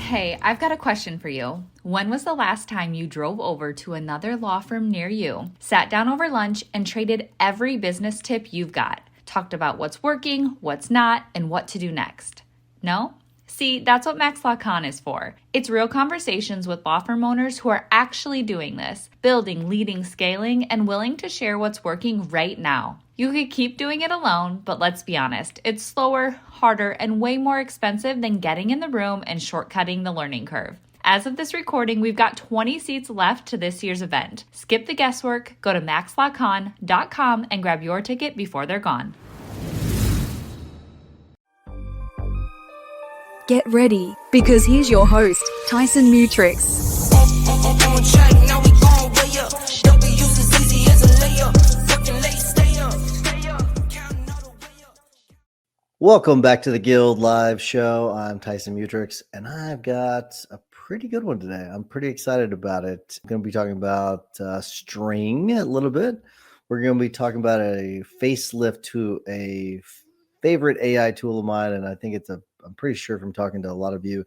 Hey, I've got a question for you. When was the last time you drove over to another law firm near you, sat down over lunch, and traded every business tip you've got? Talked about what's working, what's not, and what to do next. No? See, that's what MaxLawCon is for. It's real conversations with law firm owners who are actually doing this, building, leading, scaling, and willing to share what's working right now. You could keep doing it alone, but let's be honest, it's slower, harder, and way more expensive than getting in the room and shortcutting the learning curve. As of this recording, we've got 20 seats left to this year's event. Skip the guesswork, go to maxlawcon.com and grab your ticket before they're gone. Get ready, because here's your host, Tyson Mutrix. Welcome back to the Guild Live Show. I'm Tyson Mutrix, and I've got a pretty good one today. I'm pretty excited about it. I'm going to be talking about string a little bit. We're going to be talking about a facelift to a favorite AI tool of mine, and I think I'm pretty sure from talking to a lot of you,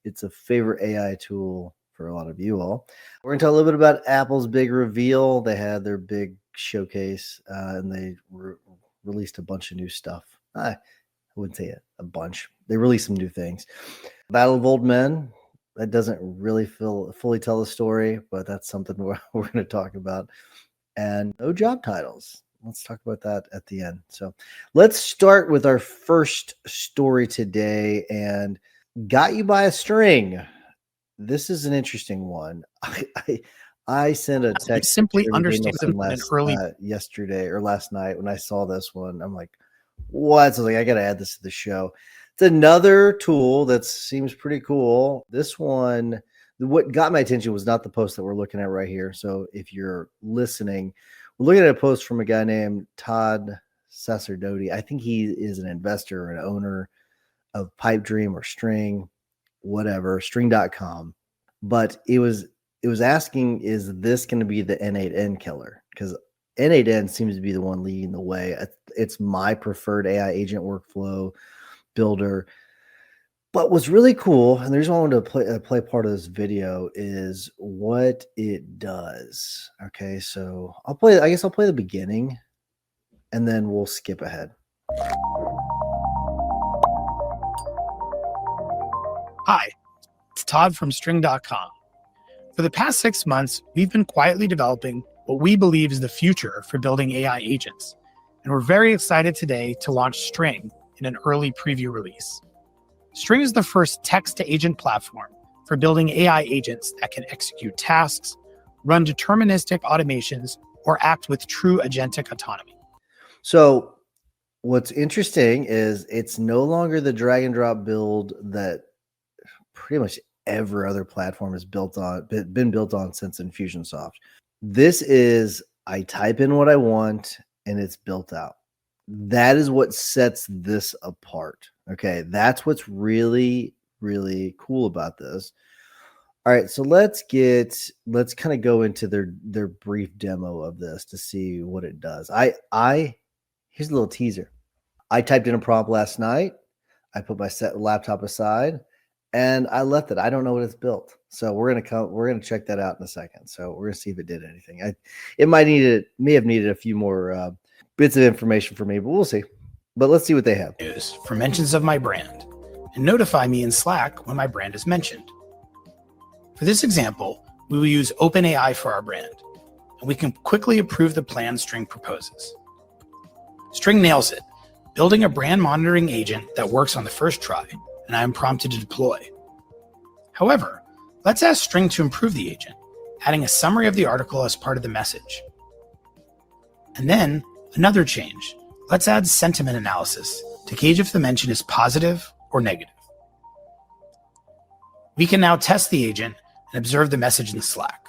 it's a favorite AI tool for a lot of you all. We're going to talk a little bit about Apple's big reveal. They had their big showcase, and they released a bunch of new stuff. I wouldn't say a bunch. They released some new things. Battle of Old Men. That doesn't really fully tell the story, but that's something we're going to talk about. And no job titles. Let's talk about that at the end. So let's start with our first story today, and got you by a string. This is an interesting one. I sent a text simply understand yesterday or last night when I saw this one. I'm like, what? So I got to add this to the show. It's another tool that seems pretty cool. This one, what got my attention was not the post that we're looking at right here. So if you're listening, we're looking at a post from a guy named Todd Sacerdote. I think he is an investor or an owner of Pipedream or String, whatever, string.com. But it was asking, is this going to be the N8N killer? Because N8N seems to be the one leading the way. It's my preferred AI agent workflow builder. But what's really cool, and the reason I wanted to play part of this video, is what it does. Okay, so I'll play the beginning, and then we'll skip ahead. Hi, it's Todd from string.com. For the past 6 months, we've been quietly developing what we believe is the future for building AI agents. And we're very excited today to launch String in an early preview release. String is the first text-to-agent platform for building AI agents that can execute tasks, run deterministic automations, or act with true agentic autonomy. So what's interesting is it's no longer the drag and drop build that pretty much every other platform has been built on since Infusionsoft. This is, I type in what I want and it's built out. That is what sets this apart. Okay, that's what's really, really cool about this. All right, so let's kind of go into their brief demo of this to see what it does. Here's a little teaser. I typed in a prompt last night. I put my laptop aside, and I left it. I don't know what it's built. So we're gonna check that out in a second. So we're gonna see if it did anything. It may have needed a few more bits of information for me, but we'll see. But let's see what they have. For mentions of my brand, and notify me in Slack when my brand is mentioned. For this example, we will use OpenAI for our brand, and we can quickly approve the plan String proposes. String nails it, building a brand monitoring agent that works on the first try, and I am prompted to deploy. However, let's ask String to improve the agent, adding a summary of the article as part of the message. And then, another change. Let's add sentiment analysis to gauge if the mention is positive or negative. We can now test the agent and observe the message in Slack.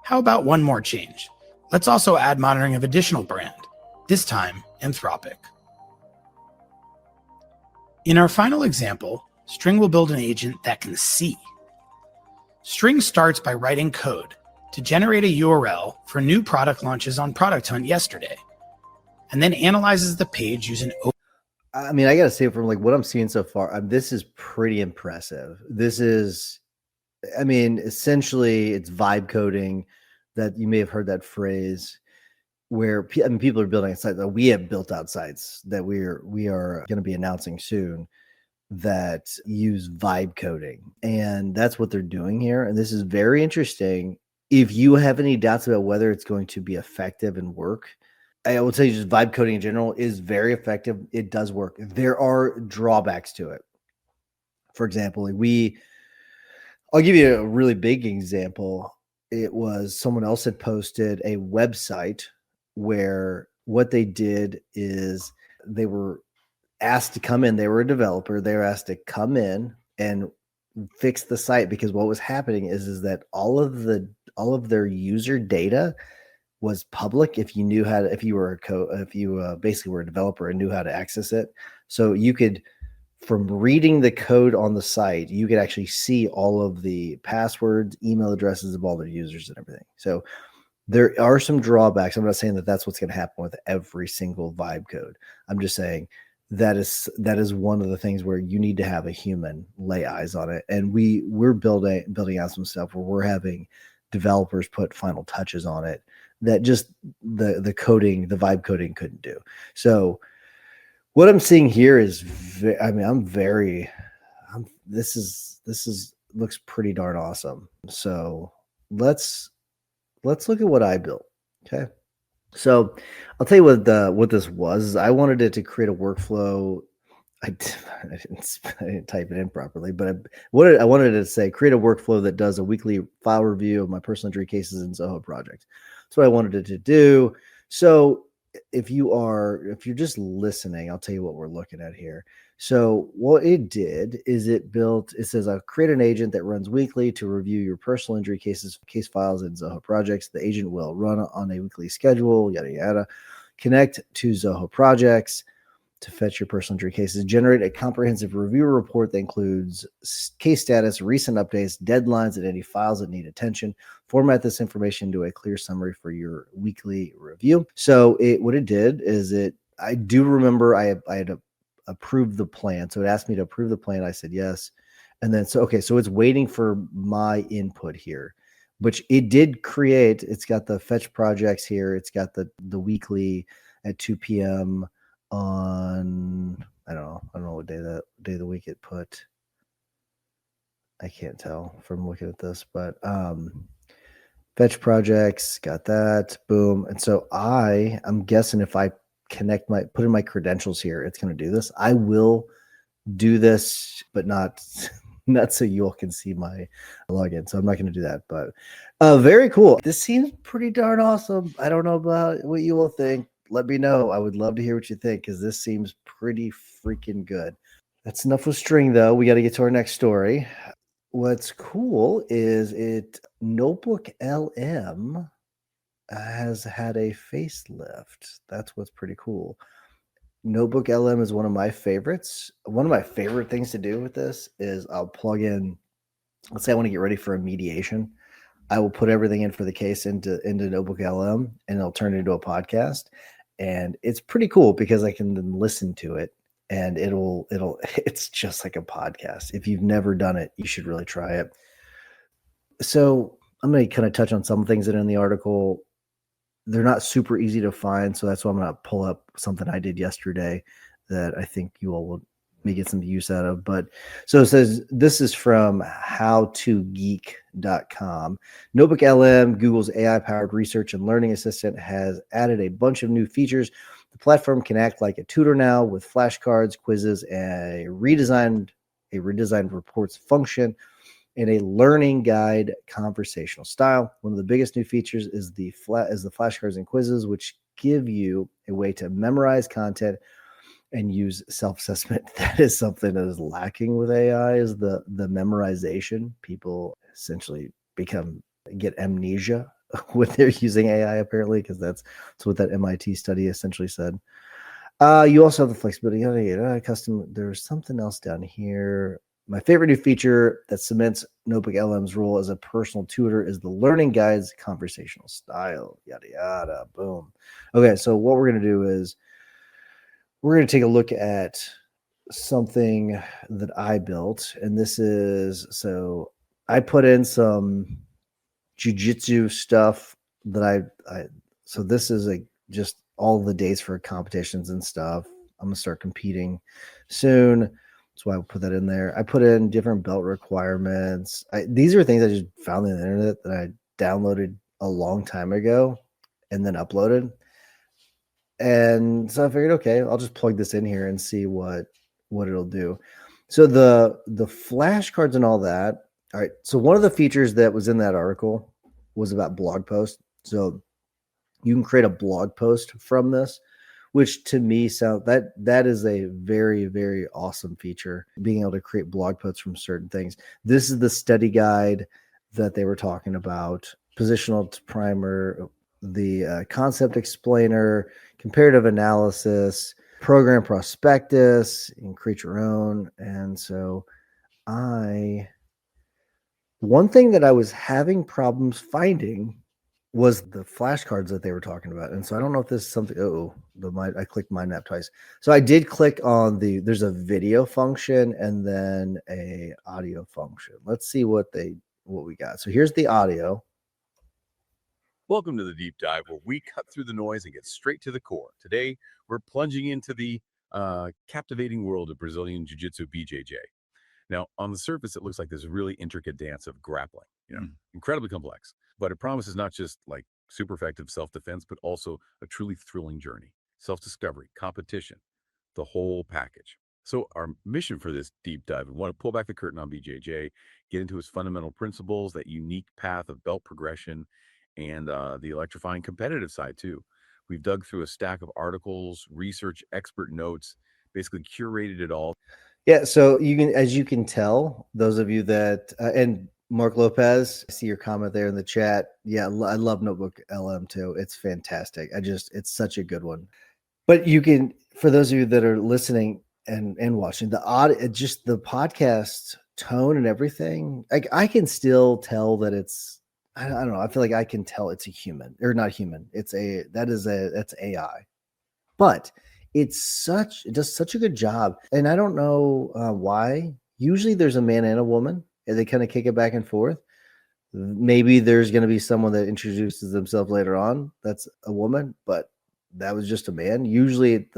How about one more change? Let's also add monitoring of additional brand, this time Anthropic. In our final example, String will build an agent that can see. String starts by writing code to generate a URL for new product launches on Product Hunt yesterday, and then analyzes the page using I mean, I got to say from like what I'm seeing so far, this is pretty impressive. This is, I mean, essentially it's vibe coding that you may have heard that phrase where I mean, people are building sites that we have built out sites that we are going to be announcing soon that use vibe coding. And that's what they're doing here. And this is very interesting. If you have any doubts about whether it's going to be effective and work, I will tell you just vibe coding in general is very effective. It does work. There are drawbacks to it. For example, I'll give you a really big example. It was someone else had posted a website where what they did is they were asked to come in. They were a developer. They were asked to come in and fix the site because what was happening is that all of their user data was public if you knew how to, if you basically were a developer and knew how to access it. So you could, from reading the code on the site, you could actually see all of the passwords, email addresses of all their users and everything. So there are some drawbacks. I'm not saying that that's what's going to happen with every single vibe code. I'm just saying that is one of the things where you need to have a human lay eyes on it. And we're building out some stuff where we're having developers put final touches on it that just the coding, the vibe coding couldn't do. So what I'm seeing here is, this is looks pretty darn awesome. So let's look at what I built. Okay. So I'll tell you what this was. I wanted it to create a workflow. I didn't type it in properly, but I wanted it to say create a workflow that does a weekly file review of my personal injury cases in Zoho projects. That's what I wanted it to do. So if you're just listening, I'll tell you what we're looking at here. So what it did is it says I'll create an agent that runs weekly to review your personal injury case files in Zoho projects. The agent will run on a weekly schedule, yada, yada, connect to Zoho projects to fetch your personal injury cases, generate a comprehensive review report that includes case status, recent updates, deadlines, and any files that need attention. Format this information into a clear summary for your weekly review. So what it did is I do remember I had approved the plan. So it asked me to approve the plan. I said yes. And then, so it's waiting for my input here, which it did create. It's got the fetch projects here. It's got the weekly at 2 p.m. on, I don't know what day of the week it put. I can't tell from looking at this, but fetch projects, got that, boom. And so I'm guessing if I put in my credentials here, it's going to do this. I will do this, but not so you all can see my login. So I'm not going to do that, but very cool. This seems pretty darn awesome. I don't know about what you all think. Let me know. I would love to hear what you think because this seems pretty freaking good. That's enough with string, though. We got to get to our next story. What's cool is Notebook LM has had a facelift. That's what's pretty cool. Notebook LM is one of my favorites. One of my favorite things to do with this is I'll plug in, let's say I want to get ready for a mediation. I will put everything in for the case into Notebook LM and it'll turn it into a podcast. And it's pretty cool because I can then listen to it and it's just like a podcast. If you've never done it, you should really try it. So I'm going to kind of touch on some things that are in the article. They're not super easy to find. So that's why I'm going to pull up something I did yesterday that I think you all will may get some use out of. But so it says, this is from howtogeek.com. Notebook LM, Google's AI-powered research and learning assistant, has added a bunch of new features. The platform can act like a tutor now with flashcards, quizzes, and a redesigned reports function, and a learning guide conversational style. One of the biggest new features is the flashcards and quizzes, which give you a way to memorize content and use self-assessment. That is something that is lacking with AI, is the memorization. People essentially get amnesia when they're using AI, apparently, because that's what that MIT study essentially said. You also have the flexibility. There's something else down here. My favorite new feature that cements Notebook LM's role as a personal tutor is the learning guides conversational style. Yada, yada, boom. Okay, so what we're going to do is we're going to take a look at something that I built. And this is, so I put in some jujitsu stuff that so this is just all the dates for competitions and stuff. I'm going to start competing soon. That's why I put that in there. I put in different belt requirements. These are things I just found on the internet that I downloaded a long time ago and then uploaded. And so I figured, okay, I'll just plug this in here and see what it'll do. So the flashcards and all that. All right. So one of the features that was in that article was about blog posts. So you can create a blog post from this, which to me that is a very, very awesome feature, being able to create blog posts from certain things. This is the study guide that they were talking about, positional primer, the concept explainer, comparative analysis, program prospectus, and create your own. And so one thing that I was having problems finding was the flashcards that they were talking about. And so I don't know if this is something, I clicked mind map twice. So I did click on there's a video function and then a audio function. Let's see what we got. So here's the audio. Welcome to the deep dive where we cut through the noise and get straight to the core. Today, we're plunging into the captivating world of Brazilian Jiu-Jitsu BJJ. Now, on the surface, it looks like this really intricate dance of grappling, incredibly complex, but it promises not just like super effective self-defense, but also a truly thrilling journey, self-discovery, competition, the whole package. So our mission for this deep dive, we want to pull back the curtain on BJJ, get into its fundamental principles, that unique path of belt progression, and the electrifying competitive side too. We've dug through a stack of articles, research, expert notes, basically curated it all. Yeah, so as you can tell, those of you that and Mark Lopez, I see your comment there in the chat. Yeah, I love Notebook LM too. It's fantastic. It's such a good one. But for those of you that are listening and watching just the podcast tone and everything, I can still tell that it's, I don't know. I feel like I can tell it's a human, or not human. That's AI, but it does such a good job. And I don't know why. Usually there's a man and a woman, and they kind of kick it back and forth. Maybe there's going to be someone that introduces themselves later on that's a woman, but that was just a man. Usually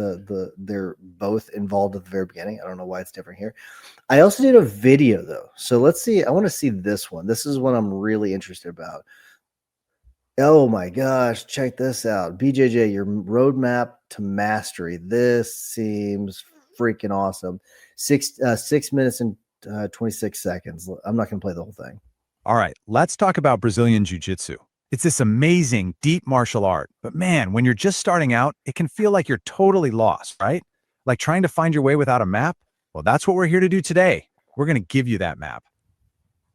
they're both involved at the very beginning. I don't know why it's different here. I also did a video though. So let's see. I want to see this one. This is what I'm really interested about. Oh my gosh, check this out. BJJ, your roadmap to mastery. This seems freaking awesome. 6 minutes and 26 seconds. I'm not going to play the whole thing. All right, let's talk about Brazilian Jiu-Jitsu. It's this amazing, deep martial art. But man, when you're just starting out, it can feel like you're totally lost, right? Like trying to find your way without a map? Well, that's what we're here to do today. We're going to give you that map.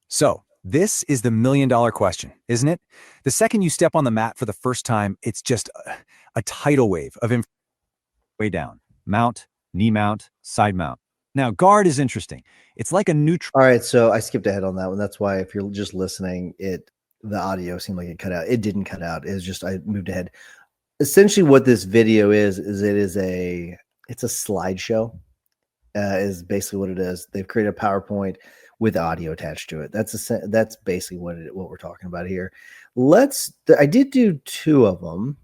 So, this is the $1 million question, isn't it? The second you step on the mat for the first time, it's just a tidal wave of way down. Mount, knee mount, side mount. Now, guard is interesting. It's like a neutral. All right, so I skipped ahead on that one. That's why if you're just listening, the audio seemed like it cut out. It didn't cut out. It's just I moved ahead. Essentially, what this video is it's a slideshow. Is basically what it is. They've created a PowerPoint with audio attached to it. That's basically what we're talking about here. I did do 2 of them,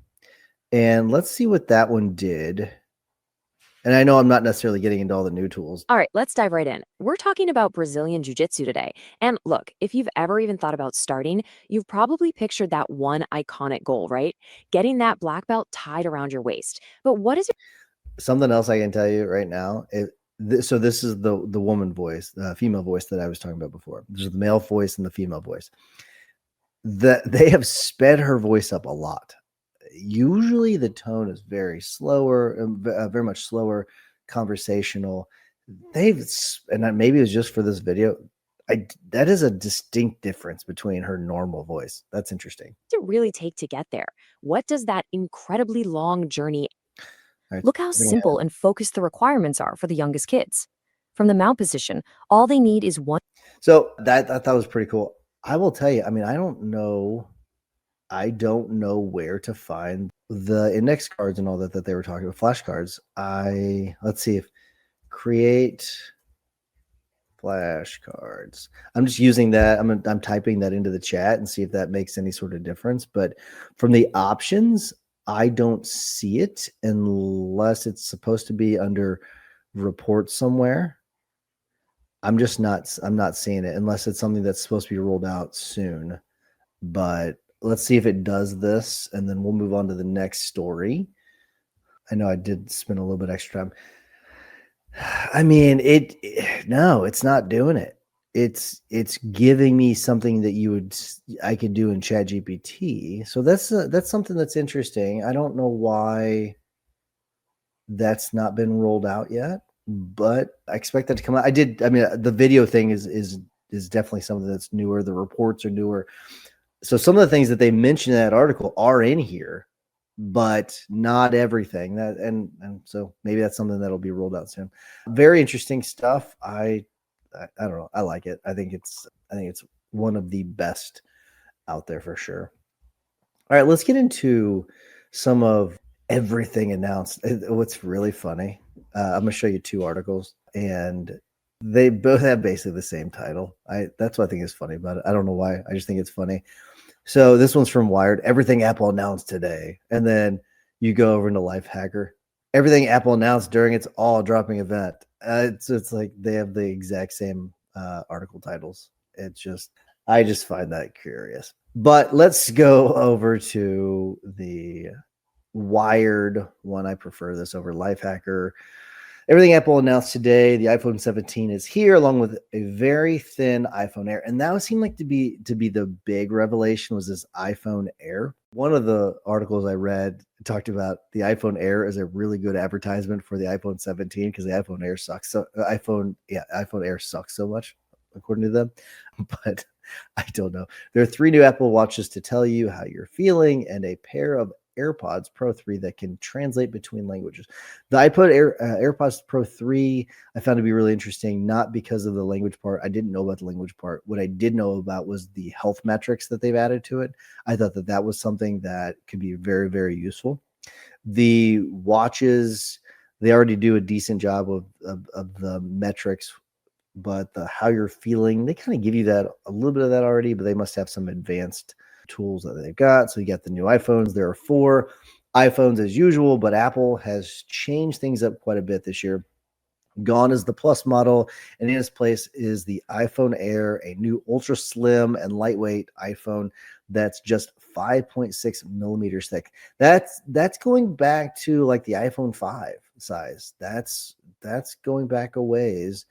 and let's see what that one did. And I know I'm not necessarily getting into all the new tools. All right, let's dive right in. We're talking about Brazilian Jiu-Jitsu today. And look, if you've ever even thought about starting, you've probably pictured that one iconic goal, right? Getting that black belt tied around your waist. But what is something else I can tell you right now? So this is the woman voice, the female voice that I was talking about before. There's the male voice and the female voice. They have sped her voice up a lot. Usually the tone is very much slower, conversational. And maybe it was just for this video. That is a distinct difference between her normal voice. That's interesting. it really take to get there? What does that incredibly long journey? Right. Look how simple and focused the requirements are for the youngest kids. From the mount position, all they need is one. So I thought was pretty cool. I will tell you, I mean, I don't know I don't know where to find the index cards and all that they were talking about, flashcards. Let's see if create flashcards. I'm just using that. I'm typing that into the chat and see if that makes any sort of difference. But from the options, I don't see it unless it's supposed to be under report somewhere. I'm not seeing it unless it's something that's supposed to be rolled out soon. But let's see if it does this, and then we'll move on to the next story. I know I did spend a little bit extra time. I mean, no, it's not doing it. It's giving me something that I could do in ChatGPT. So that's something that's interesting. I don't know why that's not been rolled out yet, but I expect that to come out. I mean, the video thing is definitely something that's newer. The reports are newer. So some of the things that they mentioned in that article are in here, but not everything. And so maybe that's something that'll be rolled out soon. Very interesting stuff. I don't know. I like it. I think it's one of the best out there for sure. All right, let's get into some of everything announced. What's really funny, I'm gonna show you two articles, and they both have basically the same title. That's what I think is funny about it. I don't know why. I just think it's funny. So this one's from Wired. Everything Apple announced today, and then you go over into Lifehacker. Everything Apple announced during its all dropping event. It's like they have the exact same article titles. I just find that curious. But let's go over to the Wired one. I prefer this over Lifehacker. Everything Apple announced today, the iPhone 17 is here, along with a very thin iPhone Air. And that seemed like to be the big revelation was this iPhone Air. One of the articles I read talked about the iPhone Air as a really good advertisement for the iPhone 17 because the iPhone Air sucks. So iPhone Air sucks so much, according to them. But I don't know. There are 3 new Apple Watches to tell you how you're feeling and a pair of AirPods Pro 3 that can translate between languages. The AirPods Pro 3 I found to be really interesting, not because of the language part. I didn't know about the language part. What I did know about was the health metrics that they've added to it. I thought that was something that could be very, very useful. The watches, they already do a decent job of the metrics, but the how you're feeling, they kind of give you that a little bit of that already, but they must have some advanced tools that they've got. So you got the new iPhones. There are 4 iPhones as usual, but Apple has changed things up quite a bit this year. Gone is the Plus model, and in its place is the iPhone Air, a new ultra slim and lightweight iPhone that's just 5.6 millimeters thick. That's going back to like the iPhone 5 size. That's going back a ways.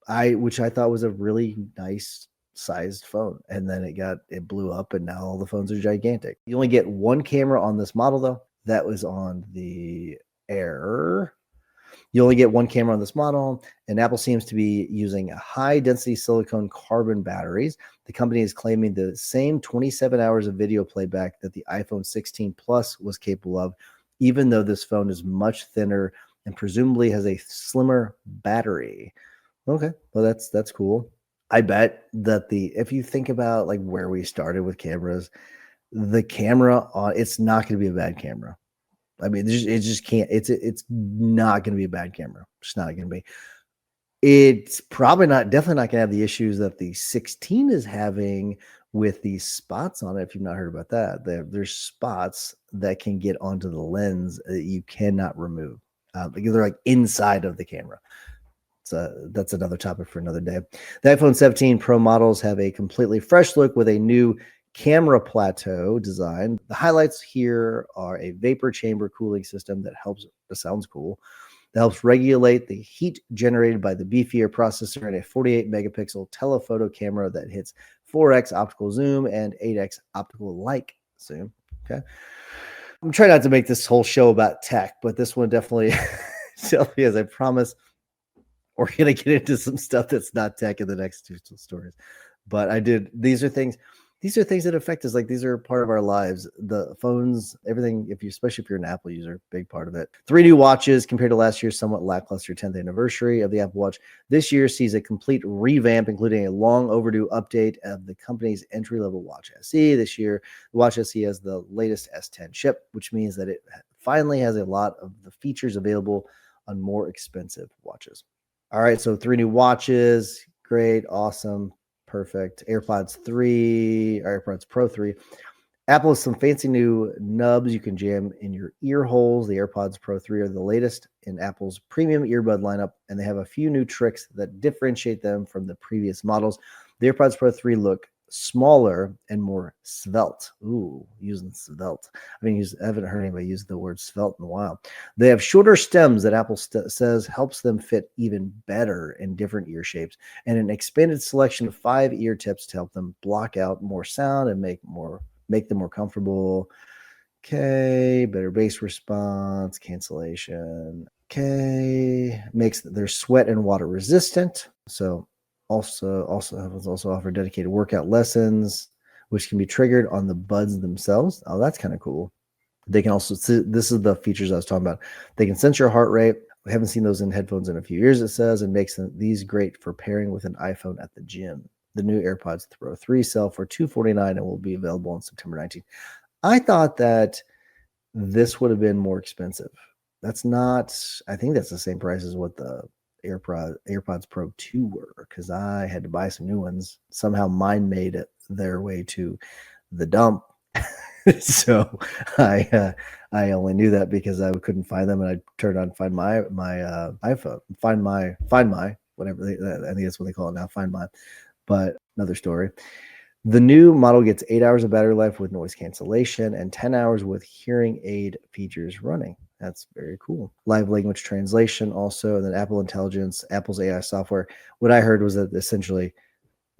Which I thought was a really nice sized phone, and then it blew up, and now all the phones are gigantic. You only get 1 camera on this model though. That was on the Air. You only get 1 camera on this model, and Apple seems to be using high density silicone carbon batteries. The company is claiming the same 27 hours of video playback that the iPhone 16 Plus was capable of, even though this phone is much thinner and presumably has a slimmer battery. Okay, well that's cool. I bet that if you think about like where we started with cameras, the camera it's not going to be a bad camera. I mean, it just can't. It's not going to be a bad camera. It's not going to be. It's definitely not going to have the issues that the 16 is having with these spots on it. If you've not heard about that, there's spots that can get onto the lens that you cannot remove. They're like inside of the camera. So that's another topic for another day. The iPhone 17 Pro models have a completely fresh look with a new camera plateau design. The highlights here are a vapor chamber cooling system that sounds cool, that helps regulate the heat generated by the beefier processor, and a 48 megapixel telephoto camera that hits 4x optical zoom and 8x optical like zoom. Okay. I'm trying not to make this whole show about tech, but this one definitely as I promise, we're going to get into some stuff that's not tech in the next 2 stories. But these are things. these are things that affect us. Like, these are part of our lives. The phones, everything, especially if you're an Apple user, big part of it. 3 new watches compared to last year's somewhat lackluster 10th anniversary of the Apple Watch. This year sees a complete revamp, including a long overdue update of the company's entry-level Watch SE. This year, the Watch SE has the latest S10 chip, which means that it finally has a lot of the features available on more expensive watches. All right, so 3 new watches. Great, awesome, perfect. AirPods Pro 3. Apple has some fancy new nubs you can jam in your ear holes. The AirPods Pro 3 are the latest in Apple's premium earbud lineup, and they have a few new tricks that differentiate them from the previous models. The AirPods Pro 3 look smaller and more svelte. Ooh, using svelte. I haven't heard anybody use the word svelte in a while. They have shorter stems that Apple says helps them fit even better in different ear shapes, and an expanded selection of 5 ear tips to help them block out more sound and make them more comfortable. Okay, better bass response, cancellation. Okay, makes their sweat and water resistant. So also offer dedicated workout lessons, which can be triggered on the buds themselves. Oh, that's kind of cool. They can also, this is the features I was talking about. They can sense your heart rate. We haven't seen those in headphones in a few years, it says, and makes these great for pairing with an iPhone at the gym. The new AirPods Pro 3 sell for $249 and will be available on September 19th. I thought that this would have been more expensive. That's not, I think that's the same price as what the AirPods Pro 2 were, because I had to buy some new ones. Somehow mine made it their way to the dump. So I only knew that because I couldn't find them, and I turned on Find My iPhone, Find My whatever I think that's what they call it now, Find My. But another story. The new model gets 8 hours of battery life with noise cancellation and 10 hours with hearing aid features running. That's very cool. Live language translation also, and then Apple Intelligence, Apple's AI software. What I heard was that essentially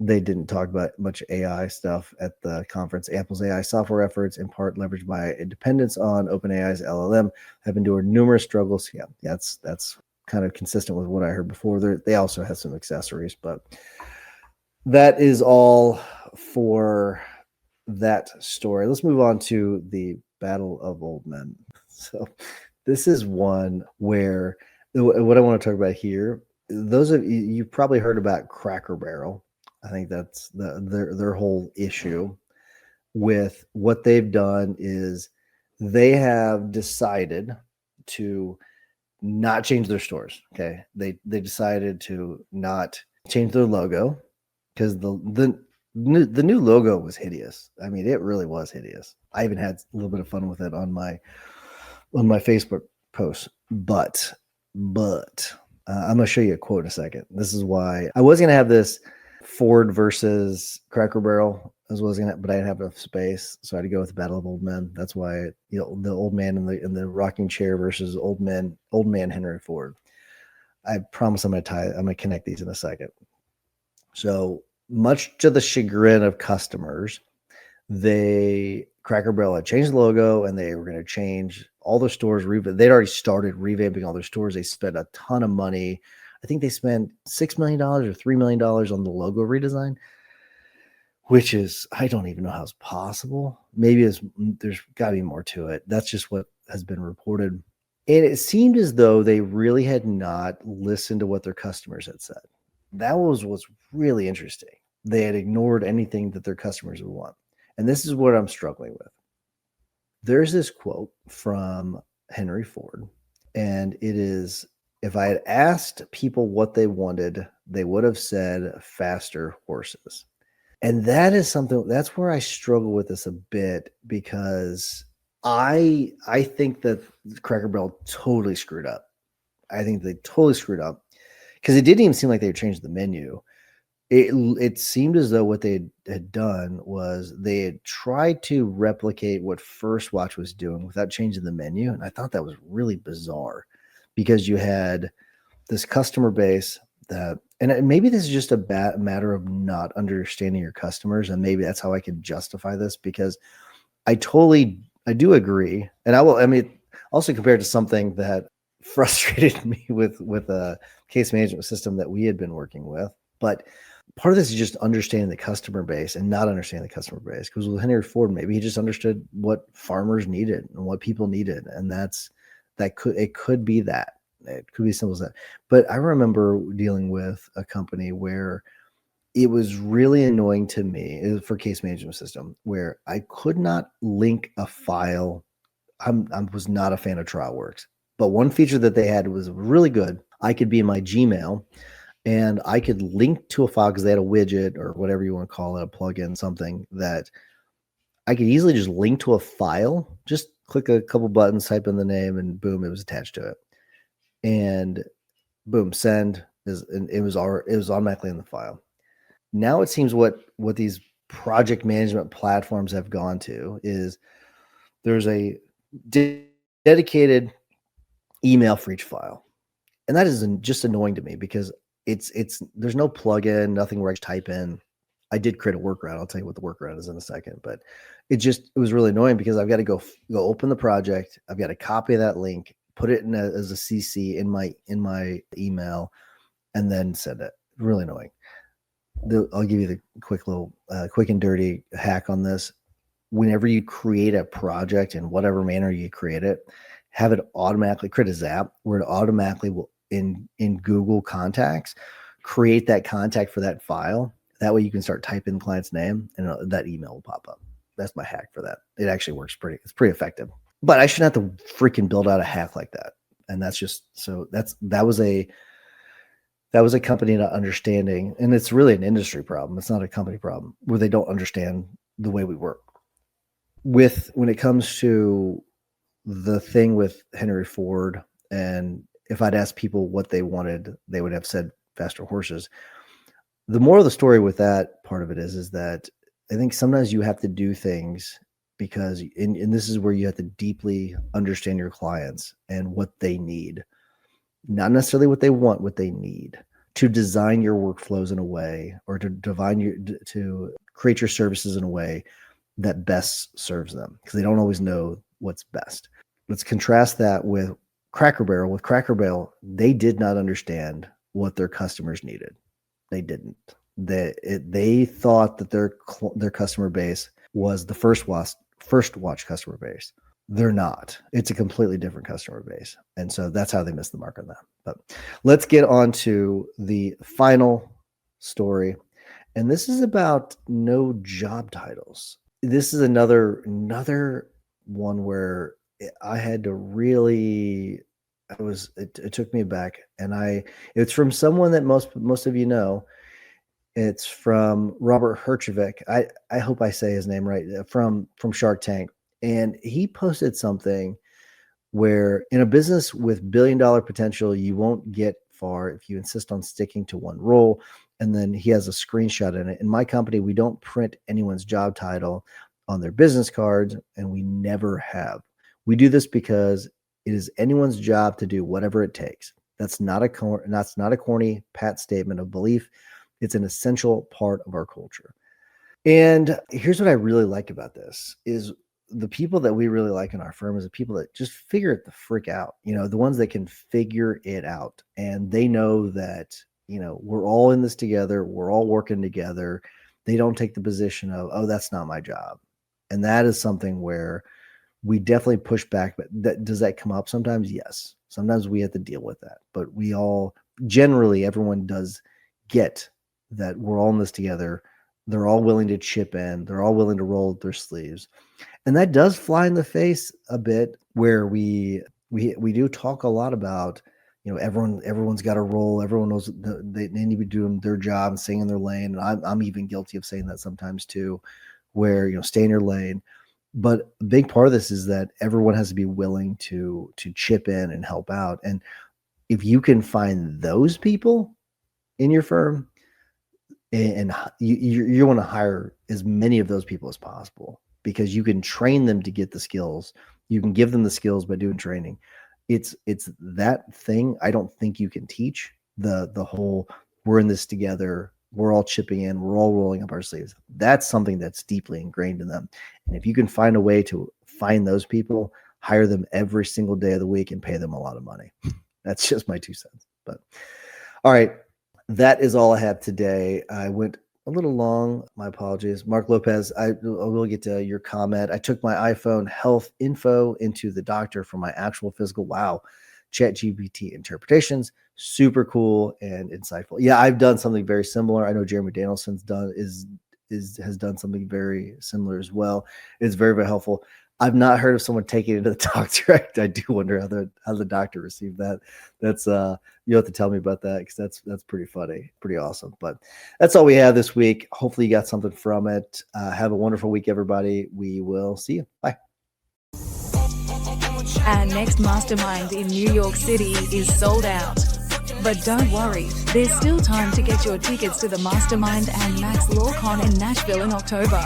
they didn't talk about much AI stuff at the conference. Apple's AI software efforts, in part leveraged by a dependence on OpenAI's LLM, have endured numerous struggles. Yeah, that's kind of consistent with what I heard before. They also have some accessories, but that is all for that story. Let's move on to the Battle of Old Men. So this is one where what I want to talk about here, those of you, you've probably heard about Cracker Barrel. I think that's their whole issue with what they've done is they have decided to not change their stores. Okay. They decided to not change their logo because the new logo was hideous. I mean, it really was hideous. I even had a little bit of fun with it on my Facebook post, but I'm gonna show you a quote in a second. This is why I was gonna have this Ford versus Cracker Barrel, as well as but I didn't have enough space, so I had to go with the Battle of Old Men. That's why the old man in the rocking chair versus old man Henry Ford. I promise I'm gonna connect these in a second. So much to the chagrin of customers, Cracker Barrel had changed the logo and they were going to change all their stores. They'd already started revamping all their stores. They spent a ton of money. I think they spent $6 million or $3 million on the logo redesign, which is, I don't even know how it's possible. Maybe there's got to be more to it. That's just what has been reported. And it seemed as though they really had not listened to what their customers had said. That was what's really interesting. They had ignored anything that their customers would want. And this is what I'm struggling with. There's this quote from Henry Ford, and it is, if I had asked people what they wanted, they would have said faster horses. And that is something, that's where I struggle with this a bit, because I think that Cracker Barrel totally screwed up. I think they totally screwed up because it didn't even seem like they had changed the menu. It seemed as though what they had done was they had tried to replicate what First Watch was doing without changing the menu. And I thought that was really bizarre because you had this customer base that, and maybe this is just a matter of not understanding your customers. And maybe that's how I can justify this, because I do agree. And also compared to something that frustrated me with a case management system that we had been working with. But part of this is just understanding the customer base and not understanding the customer base. Because with Henry Ford, maybe he just understood what farmers needed and what people needed, and it could be that. It could be as simple as that. But I remember dealing with a company where it was really annoying to me. It was for case management system where I could not link a file. I was not a fan of TrialWorks, but one feature that they had was really good. I could be in my Gmail and I could link to a file because they had a widget or whatever you want to call it, a plugin, something that I could easily just link to a file, just click a couple buttons, type in the name, and boom, it was attached to it. And boom, send and it was automatically in the file. Now it seems what these project management platforms have gone to is there's a dedicated email for each file. And that is just annoying to me because there's no plugin, nothing where I type in. I did create a workaround. I'll tell you what the workaround is in a second, but it was really annoying because I've got to go open the project. I've got to copy that link, put it as a CC in my email, and then send it. Really annoying. I'll give you the quick and dirty hack on this. Whenever you create a project in whatever manner you create it, have it automatically create a Zap where it automatically will in Google Contacts create that contact for that file. That way you can start typing the client's name and that email will pop up. That's my hack for that. It actually works it's pretty effective. But I shouldn't have to freaking build out a hack like that. And that's just that was a company not understanding, and it's really an industry problem. It's not a company problem where they don't understand the way we work. When it comes to the thing with Henry Ford, and if I'd asked people what they wanted, they would have said faster horses. The moral of the story with that part of it is that I think sometimes you have to do things because, and this is where you have to deeply understand your clients and what they need. Not necessarily what they want, what they need to design your workflows in a way, or to create your services in a way that best serves them, because they don't always know what's best. Let's contrast that with Cracker Barrel. With Cracker Barrel, they did not understand what their customers needed. They didn't. They thought that their customer base was the first watch customer base. They're not. It's a completely different customer base. And so that's how they missed the mark on that. But let's get on to the final story. And this is about no job titles. This is another one where I had to really, it took me back, and it's from someone that most of you know. It's from Robert Herjavec. I hope I say his name right, from Shark Tank. And he posted something where in a business with billion-dollar potential, you won't get far if you insist on sticking to one role. And then he has a screenshot in it. In my company, we don't print anyone's job title on their business cards, and we never have. We do this because it is anyone's job to do whatever it takes. That's not a corny pat statement of belief. It's an essential part of our culture. And here's what I really like about this is the people that we really like in our firm is the people that just figure it the frick out, the ones that can figure it out. And they know that, we're all in this together. We're all working together. They don't take the position of, oh, that's not my job. And that is something where we definitely push back. But does that come up sometimes? Yes. Sometimes we have to deal with that. But everyone does get that we're all in this together. They're all willing to chip in. They're all willing to roll up their sleeves. And that does fly in the face a bit where we do talk a lot about, everyone's got a role. Everyone knows they need to be doing their job and staying in their lane. And I'm even guilty of saying that sometimes too, where, stay in your lane. But a big part of this is that everyone has to be willing to chip in and help out. And if you can find those people in your firm, and you want to hire as many of those people as possible, because you can train them to get the skills. You can give them the skills by doing training. It's that thing I don't think you can teach. The whole we're in this together, we're all chipping in, we're all rolling up our sleeves. That's something that's deeply ingrained in them. And if you can find a way to find those people, hire them every single day of the week and pay them a lot of money. That's just my 2 cents. But all right. That is all I have today. I went a little long. My apologies. Mark Lopez, I will get to your comment. I took my iPhone health info into the doctor for my actual physical. Wow. ChatGPT interpretations, super cool and insightful. Yeah, I've done something very similar. I know Jeremy Danielson's has done something very similar as well. It's very, very helpful. I've not heard of someone taking it to the doctor. I do wonder how the doctor received that. That's you have to tell me about that, because that's pretty funny, pretty awesome. But that's all we have this week. Hopefully you got something from it. Have a wonderful week, everybody. We will see you. Bye. Our next mastermind in New York City is sold out. But don't worry, there's still time to get your tickets to the Mastermind and Max LawCon in Nashville in October.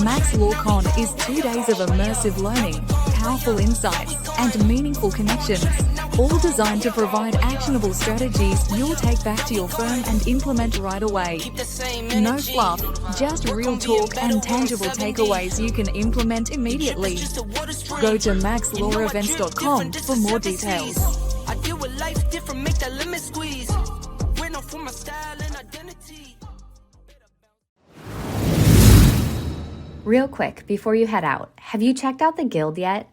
Max LawCon is 2 days of immersive learning, powerful insights, and meaningful connections, all designed to provide actionable strategies you'll take back to your firm and implement right away. No fluff, just real talk and tangible takeaways you can implement immediately. Go to maxlawevents.com for more details. I deal with life different, make that limit squeeze. We're known for my style and identity. Real quick, before you head out, have you checked out the Guild yet?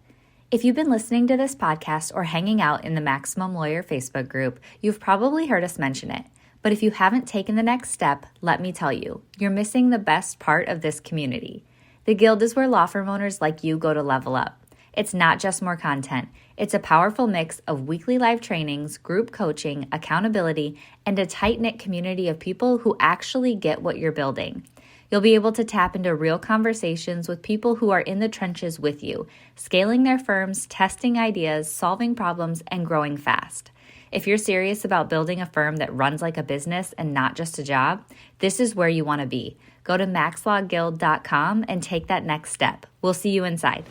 If you've been listening to this podcast or hanging out in the Maximum Lawyer Facebook group, you've probably heard us mention it. But if you haven't taken the next step, let me tell you, you're missing the best part of this community. The Guild is where law firm owners like you go to level up. It's not just more content. It's a powerful mix of weekly live trainings, group coaching, accountability, and a tight-knit community of people who actually get what you're building. You'll be able to tap into real conversations with people who are in the trenches with you, scaling their firms, testing ideas, solving problems, and growing fast. If you're serious about building a firm that runs like a business and not just a job, this is where you want to be. Go to maxlawguild.com and take that next step. We'll see you inside.